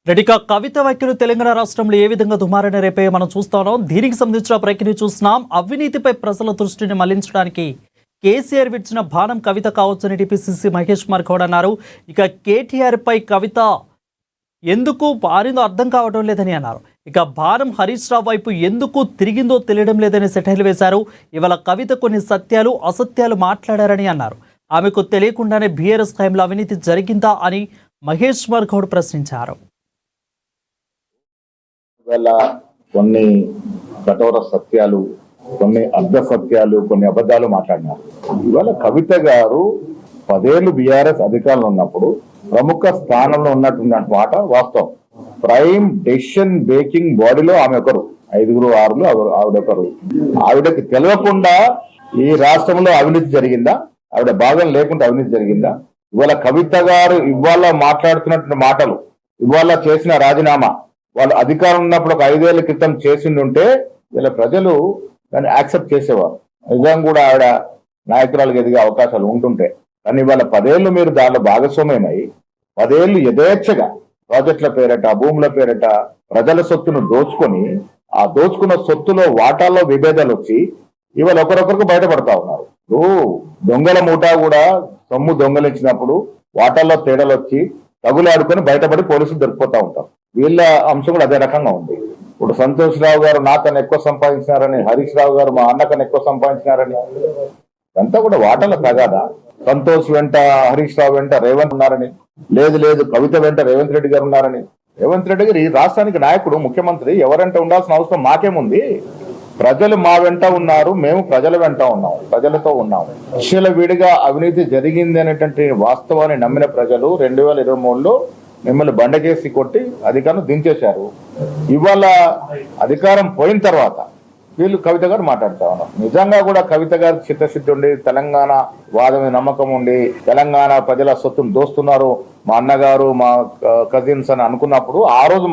రెడ్డిగా కవిత వ్యాఖ్యలు తెలంగాణ రాష్ట్రంలో ఏ విధంగా దుమారని రేపే మనం చూస్తా ఉన్నాం. దీనికి సంబంధించిన ప్రక్రియ చూస్తున్నాం. అవినీతిపై ప్రజల దృష్టిని మళ్లించడానికి కేసీఆర్ విడిచిన బాణం కవిత కావచ్చని టీపీసీసీ మహేష్ కుమార్ గౌడ్ అన్నారు. ఇక కేటీఆర్ పై కవిత ఎందుకు పారిందో అర్థం కావడం లేదని అన్నారు. ఇక బాణం హరీష్ రావు వైపు ఎందుకు తిరిగిందో తెలియడం లేదని సెటైర్లు వేశారు. ఇవాళ కవిత కొన్ని సత్యాలు అసత్యాలు మాట్లాడారని అన్నారు. ఆమెకు తెలియకుండానే బీఆర్ఎస్ హయాంలో అవినీతి జరిగిందా అని మహేష్ కుమార్ గౌడ్ ప్రశ్నించారు. ఇవాళ కొన్ని కఠోర సత్యాలు, కొన్ని అర్ధ సత్యాలు, కొన్ని అబద్ధాలు మాట్లాడినారు. ఇవాళ కవిత గారు 10 ఏళ్ళు బీఆర్ఎస్ అధికారంలో ఉన్నప్పుడు ప్రముఖ స్థానంలో ఉన్నటువంటి మాట వాస్తవం. ప్రైమ్ డెసిషన్ మేకింగ్ బాడీలో ఆమె ఒకరు, 5 6 ఆవిడొకరు. ఆవిడకి తెలియకుండా ఈ రాష్ట్రంలో అవినీతి జరిగిందా? ఆవిడ భాగం లేకుండా అవినీతి జరిగిందా? ఇవాళ కవిత గారు ఇవాళ మాట్లాడుతున్నటువంటి మాటలు, ఇవాళ చేసిన రాజీనామా వాళ్ళు అధికారం ఉన్నప్పుడు ఒక 5 ఏళ్ల క్రితం చేసిండుంటే ఇలా ప్రజలు దాన్ని యాక్సెప్ట్ చేసేవారు. నిజంగా కూడా ఆవిడ నాయకురాలుగా ఎదిగే అవకాశాలు ఉంటుంటే. కానీ ఇవాళ 10 ఏళ్ళు మీరు దానిలో భాగస్వామ్యమై 10 ఏళ్ళు యథేచ్ఛగా ప్రాజెక్టుల పేరట, భూముల పేరట ప్రజల సొత్తును దోచుకొని, ఆ దోచుకున్న సొత్తులో వాటాల్లో విభేదాలు వచ్చి ఇవాళ ఒకరొకరికి బయటపడతా ఉన్నారు. దొంగల మూటా కూడా సొమ్ము దొంగలించినప్పుడు వాటాల్లో తేడాలు వచ్చి తగులాడుకొని బయటపడి పోలీసులు దొరికిపోతా ఉంటారు. వీళ్ళ అంశం కూడా అదే రకంగా ఉంది. ఇప్పుడు సంతోష్ రావు గారు నాకన్నా ఎక్కువ సంపాదించినారని, హరీష్ రావు గారు మా అన్నకన్నా ఎక్కువ సంపాదించినారని, అంతా కూడా వాటాల తగాదా. సంతోష్ వెంట హరీష్ రావు వెంట రేవంత్ ఉన్నారని, లేదు కవిత వెంట రేవంత్ రెడ్డి గారు ఉన్నారని. రేవంత్ రెడ్డి గారు ఈ రాష్ట్రానికి నాయకుడు, ముఖ్యమంత్రి. ఎవరంట ఉండాల్సిన అవసరం మాకేముంది? ప్రజలు మా వెంట ఉన్నారు, మేము ప్రజల వెంట ఉన్నాం, ప్రజలతో ఉన్నాం. విషయాల విడిగా అవినీతి జరిగింది అనేటువంటి వాస్తవాన్ని నమ్మిన ప్రజలు 2023లో మిమ్మల్ని బండకేసి కొట్టి అధికారం దించేశారు. ఇవాళ అధికారం పోయిన తర్వాత వీళ్ళు కవిత గారు మాట్లాడుతా ఉన్నారు. నిజంగా కూడా కవిత గారికి చిత్తశుద్ధి ఉండి, తెలంగాణ వాదమే నమ్మకం ఉండి, తెలంగాణ ప్రజల సొత్తును దోస్తున్నారు మా అన్నగారు, మా కజిన్స్ అని అనుకున్నప్పుడు ఆ రోజు